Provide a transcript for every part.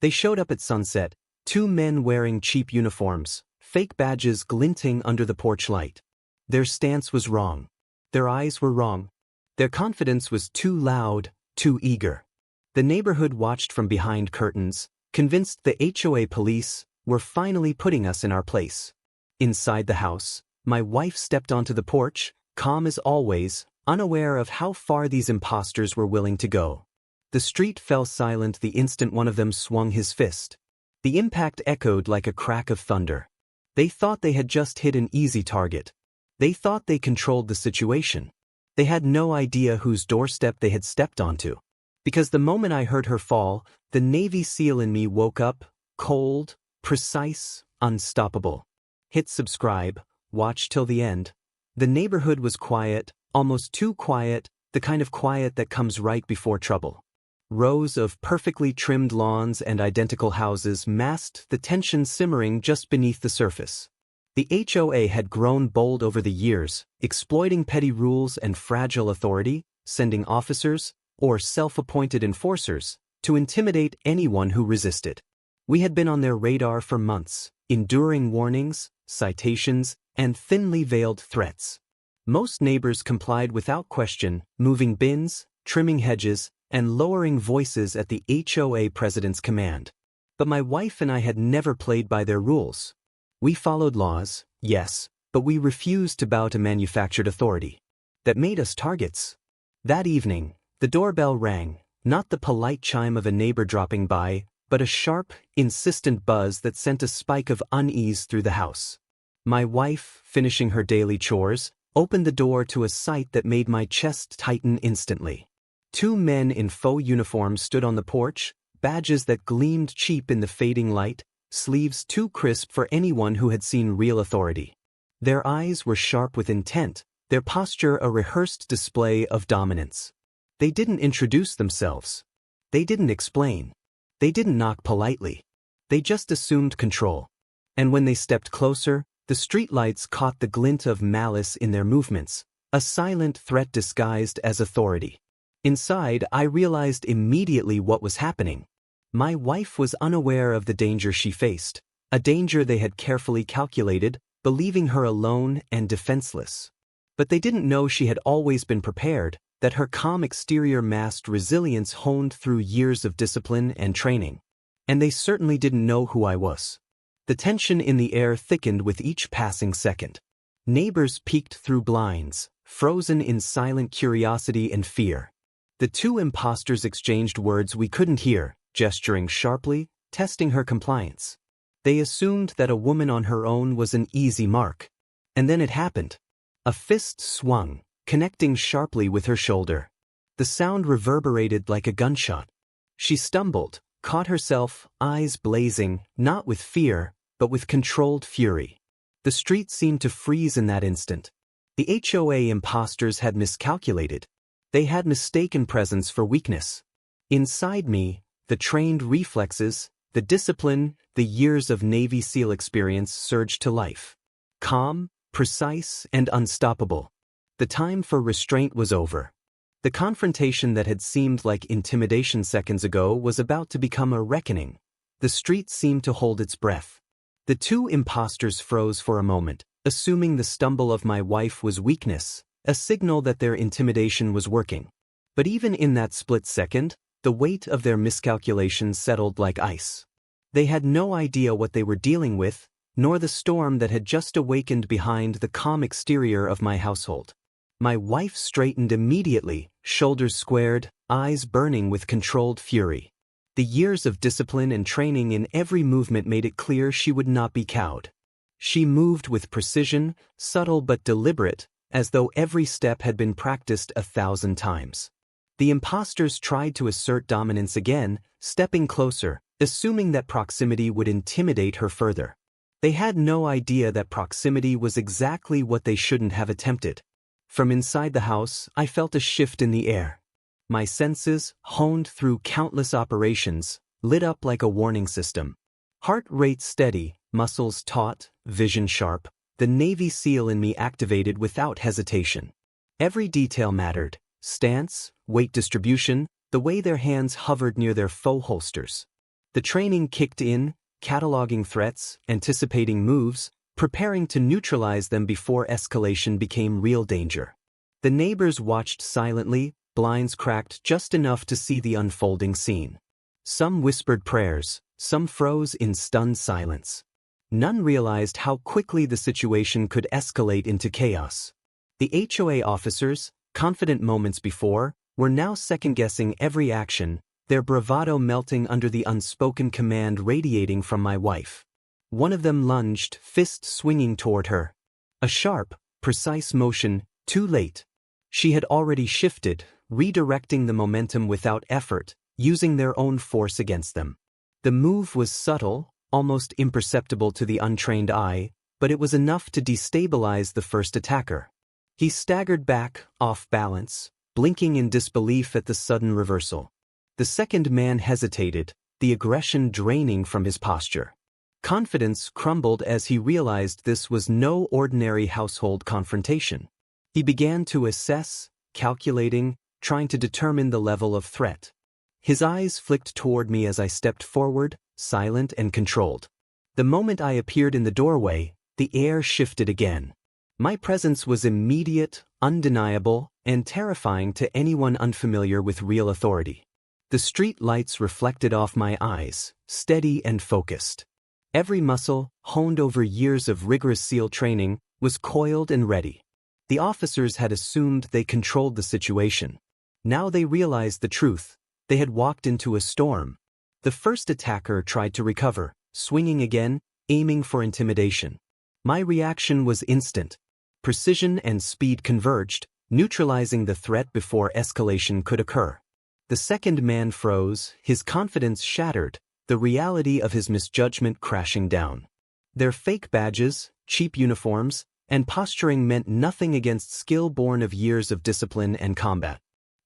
They showed up at sunset, two men wearing cheap uniforms, fake badges glinting under the porch light. Their stance was wrong. Their eyes were wrong. Their confidence was too loud, too eager. The neighborhood watched from behind curtains, convinced the HOA police were finally putting us in our place. Inside the house, my wife stepped onto the porch, calm as always, unaware of how far these imposters were willing to go. The street fell silent the instant one of them swung his fist. The impact echoed like a crack of thunder. They thought they had just hit an easy target. They thought they controlled the situation. They had no idea whose doorstep they had stepped onto. Because the moment I heard her fall, the Navy SEAL in me woke up, cold, precise, unstoppable. Hit subscribe, watch till the end. The neighborhood was quiet, almost too quiet, the kind of quiet that comes right before trouble. Rows of perfectly trimmed lawns and identical houses masked the tension simmering just beneath the surface. The HOA had grown bold over the years, exploiting petty rules and fragile authority, sending officers, or self-appointed enforcers, to intimidate anyone who resisted. We had been on their radar for months, enduring warnings, citations, and thinly veiled threats. Most neighbors complied without question, moving bins, trimming hedges, and lowering voices at the HOA president's command. But my wife and I had never played by their rules. We followed laws, yes, but we refused to bow to manufactured authority. That made us targets. That evening, the doorbell rang, not the polite chime of a neighbor dropping by, but a sharp, insistent buzz that sent a spike of unease through the house. My wife, finishing her daily chores, opened the door to a sight that made my chest tighten instantly. Two men in faux uniforms stood on the porch, badges that gleamed cheap in the fading light, sleeves too crisp for anyone who had seen real authority. Their eyes were sharp with intent, their posture a rehearsed display of dominance. They didn't introduce themselves. They didn't explain. They didn't knock politely. They just assumed control. And when they stepped closer, the streetlights caught the glint of malice in their movements, a silent threat disguised as authority. Inside, I realized immediately what was happening. My wife was unaware of the danger she faced, a danger they had carefully calculated, believing her alone and defenseless. But they didn't know she had always been prepared, that her calm exterior masked resilience honed through years of discipline and training. And they certainly didn't know who I was. The tension in the air thickened with each passing second. Neighbors peeked through blinds, frozen in silent curiosity and fear. The two imposters exchanged words we couldn't hear, gesturing sharply, testing her compliance. They assumed that a woman on her own was an easy mark. And then it happened. A fist swung, connecting sharply with her shoulder. The sound reverberated like a gunshot. She stumbled, caught herself, eyes blazing, not with fear, but with controlled fury. The street seemed to freeze in that instant. The HOA imposters had miscalculated. They had mistaken presence for weakness. Inside me, the trained reflexes, the discipline, the years of Navy SEAL experience surged to life. Calm, precise, and unstoppable. The time for restraint was over. The confrontation that had seemed like intimidation seconds ago was about to become a reckoning. The street seemed to hold its breath. The two imposters froze for a moment, assuming the stumble of my wife was weakness, a signal that their intimidation was working. But even in that split second, the weight of their miscalculations settled like ice. They had no idea what they were dealing with, nor the storm that had just awakened behind the calm exterior of my household. My wife straightened immediately, shoulders squared, eyes burning with controlled fury. The years of discipline and training in every movement made it clear she would not be cowed. She moved with precision, subtle but deliberate, as though every step had been practiced 1,000 times. The imposters tried to assert dominance again, stepping closer, assuming that proximity would intimidate her further. They had no idea that proximity was exactly what they shouldn't have attempted. From inside the house, I felt a shift in the air. My senses, honed through countless operations, lit up like a warning system. Heart rate steady, muscles taut, vision sharp, the Navy SEAL in me activated without hesitation. Every detail mattered: stance, weight distribution, the way their hands hovered near their faux holsters. The training kicked in, cataloging threats, anticipating moves, preparing to neutralize them before escalation became real danger. The neighbors watched silently, blinds cracked just enough to see the unfolding scene. Some whispered prayers, some froze in stunned silence. None realized how quickly the situation could escalate into chaos. The HOA officers, confident moments before, were now second-guessing every action, their bravado melting under the unspoken command radiating from my wife. One of them lunged, fist swinging toward her. A sharp, precise motion, too late. She had already shifted, redirecting the momentum without effort, using their own force against them. The move was subtle, almost imperceptible to the untrained eye, but it was enough to destabilize the first attacker. He staggered back, off balance, blinking in disbelief at the sudden reversal. The second man hesitated, the aggression draining from his posture. Confidence crumbled as he realized this was no ordinary household confrontation. He began to assess, calculating, trying to determine the level of threat. His eyes flicked toward me as I stepped forward, silent and controlled. The moment I appeared in the doorway, the air shifted again. My presence was immediate, undeniable, and terrifying to anyone unfamiliar with real authority. The street lights reflected off my eyes, steady and focused. Every muscle, honed over years of rigorous SEAL training, was coiled and ready. The officers had assumed they controlled the situation. Now they realized the truth. They had walked into a storm. The first attacker tried to recover, swinging again, aiming for intimidation. My reaction was instant. Precision and speed converged, neutralizing the threat before escalation could occur. The second man froze, his confidence shattered, the reality of his misjudgment crashing down. Their fake badges, cheap uniforms, and posturing meant nothing against skill born of years of discipline and combat.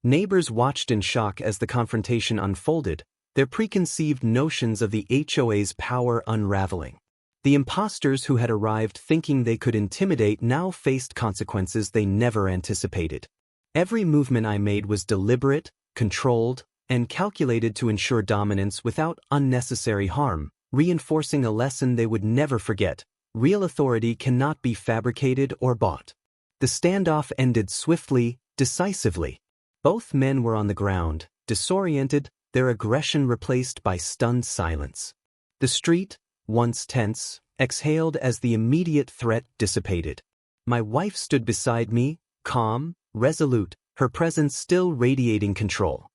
Neighbors watched in shock as the confrontation unfolded, their preconceived notions of the HOA's power unraveling. The imposters who had arrived thinking they could intimidate now faced consequences they never anticipated. Every movement I made was deliberate, controlled, and calculated to ensure dominance without unnecessary harm, reinforcing a lesson they would never forget. Real authority cannot be fabricated or bought. The standoff ended swiftly, decisively. Both men were on the ground, disoriented, their aggression replaced by stunned silence. The street, once tense, exhaled as the immediate threat dissipated. My wife stood beside me, calm, resolute, her presence still radiating control.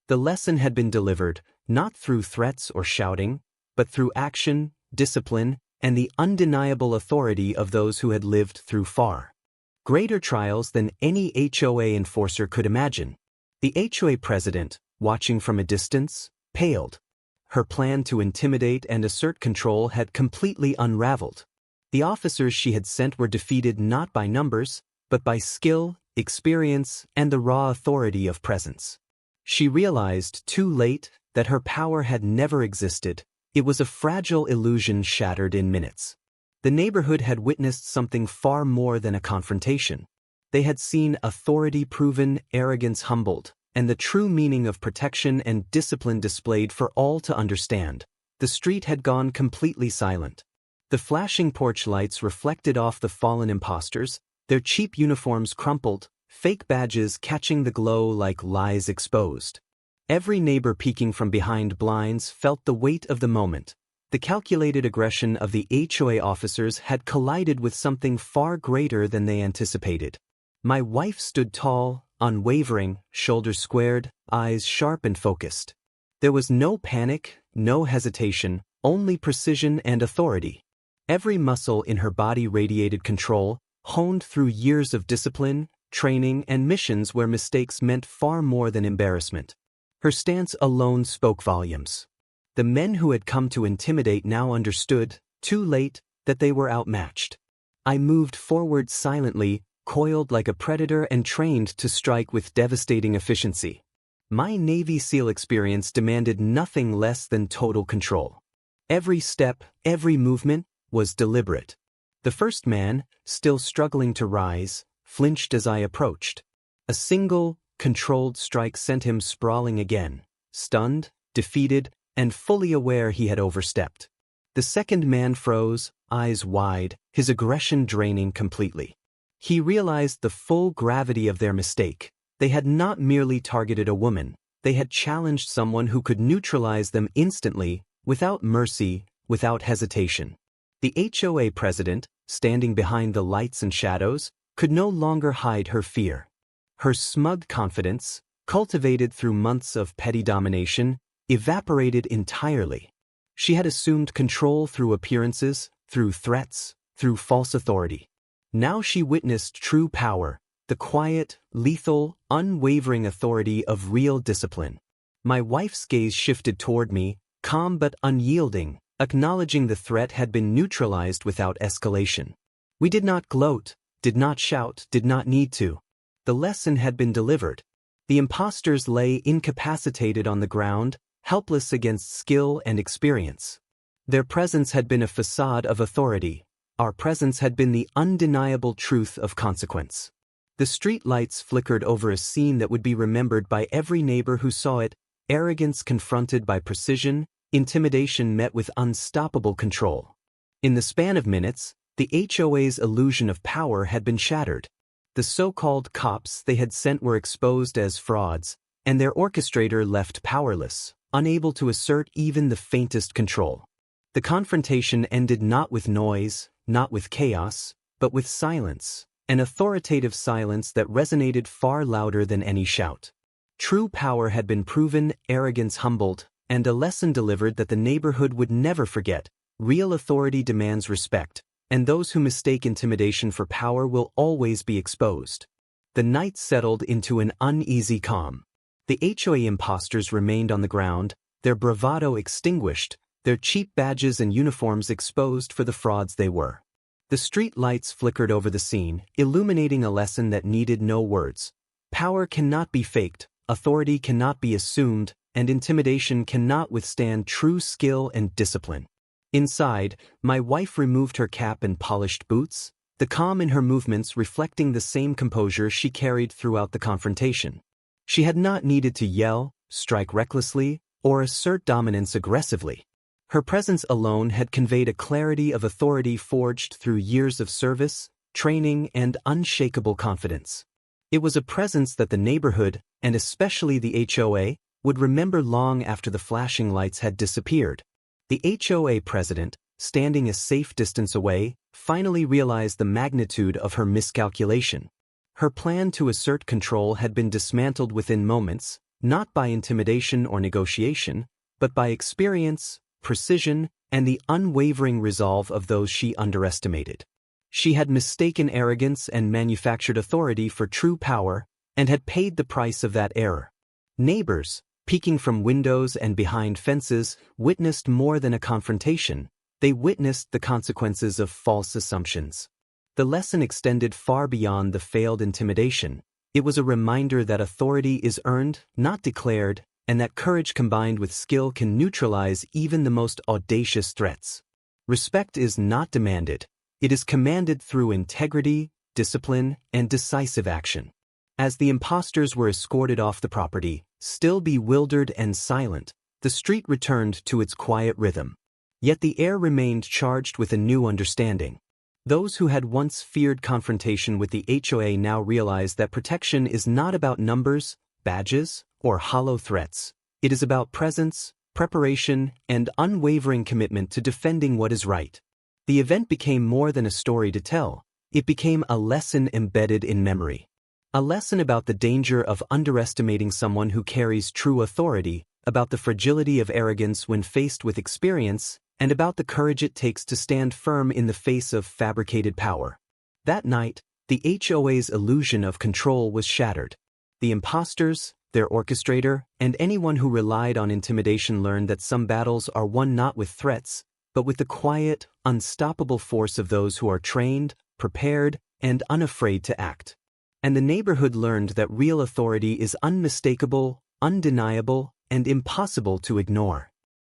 The lesson had been delivered, not through threats or shouting, but through action, discipline, and the undeniable authority of those who had lived through far greater trials than any HOA enforcer could imagine. The HOA president, watching from a distance, paled. Her plan to intimidate and assert control had completely unraveled. The officers she had sent were defeated not by numbers, but by skill, experience, and the raw authority of presence. She realized, too late, that her power had never existed. It was a fragile illusion shattered in minutes. The neighborhood had witnessed something far more than a confrontation. They had seen authority proven, arrogance humbled, and the true meaning of protection and discipline displayed for all to understand. The street had gone completely silent. The flashing porch lights reflected off the fallen imposters, their cheap uniforms crumpled, fake badges catching the glow like lies exposed. Every neighbor peeking from behind blinds felt the weight of the moment. The calculated aggression of the HOA officers had collided with something far greater than they anticipated. My wife stood tall, unwavering, shoulders squared, eyes sharp and focused. There was no panic, no hesitation, only precision and authority. Every muscle in her body radiated control, honed through years of discipline, training, and missions where mistakes meant far more than embarrassment. Her stance alone spoke volumes. The men who had come to intimidate now understood, too late, that they were outmatched. I moved forward silently, coiled like a predator and trained to strike with devastating efficiency. My Navy SEAL experience demanded nothing less than total control. Every step, every movement, was deliberate. The first man, still struggling to rise, flinched as I approached. A single, controlled strike sent him sprawling again, stunned, defeated, and fully aware he had overstepped. The second man froze, eyes wide, his aggression draining completely. He realized the full gravity of their mistake. They had not merely targeted a woman, they had challenged someone who could neutralize them instantly, without mercy, without hesitation. The HOA president, standing behind the lights and shadows, could no longer hide her fear. Her smug confidence, cultivated through months of petty domination, evaporated entirely. She had assumed control through appearances, through threats, through false authority. Now she witnessed true power, the quiet, lethal, unwavering authority of real discipline. My wife's gaze shifted toward me, calm but unyielding, acknowledging the threat had been neutralized without escalation. We did not gloat, did not shout, did not need to. The lesson had been delivered. The impostors lay incapacitated on the ground, helpless against skill and experience. Their presence had been a facade of authority. Our presence had been the undeniable truth of consequence. The street lights flickered over a scene that would be remembered by every neighbor who saw it, arrogance confronted by precision, intimidation met with unstoppable control. In the span of minutes, the HOA's illusion of power had been shattered. The so-called cops they had sent were exposed as frauds, and their orchestrator left powerless, unable to assert even the faintest control. The confrontation ended not with noise, not with chaos, but with silence, an authoritative silence that resonated far louder than any shout. True power had been proven, arrogance humbled, and a lesson delivered that the neighborhood would never forget. Real authority demands respect, and those who mistake intimidation for power will always be exposed. The night settled into an uneasy calm. The HOA impostors remained on the ground, their bravado extinguished, their cheap badges and uniforms exposed for the frauds they were. The street lights flickered over the scene, illuminating a lesson that needed no words. Power cannot be faked, authority cannot be assumed, and intimidation cannot withstand true skill and discipline. Inside, my wife removed her cap and polished boots, the calm in her movements reflecting the same composure she carried throughout the confrontation. She had not needed to yell, strike recklessly, or assert dominance aggressively. Her presence alone had conveyed a clarity of authority forged through years of service, training, and unshakable confidence. It was a presence that the neighborhood, and especially the HOA, would remember long after the flashing lights had disappeared. The HOA president, standing a safe distance away, finally realized the magnitude of her miscalculation. Her plan to assert control had been dismantled within moments, not by intimidation or negotiation, but by experience, precision, and the unwavering resolve of those she underestimated. She had mistaken arrogance and manufactured authority for true power, and had paid the price of that error. Neighbors, peeking from windows and behind fences, witnessed more than a confrontation. They witnessed the consequences of false assumptions. The lesson extended far beyond the failed intimidation. It was a reminder that authority is earned, not declared, and that courage combined with skill can neutralize even the most audacious threats. Respect is not demanded. It is commanded through integrity, discipline, and decisive action. As the impostors were escorted off the property, still bewildered and silent, the street returned to its quiet rhythm. Yet the air remained charged with a new understanding. Those who had once feared confrontation with the HOA now realized that protection is not about numbers, badges, or hollow threats. It is about presence, preparation, and unwavering commitment to defending what is right. The event became more than a story to tell. It became a lesson embedded in memory. A lesson about the danger of underestimating someone who carries true authority, about the fragility of arrogance when faced with experience, and about the courage it takes to stand firm in the face of fabricated power. That night, the HOA's illusion of control was shattered. The impostors, their orchestrator, and anyone who relied on intimidation learned that some battles are won not with threats, but with the quiet, unstoppable force of those who are trained, prepared, and unafraid to act. And the neighborhood learned that real authority is unmistakable, undeniable, and impossible to ignore.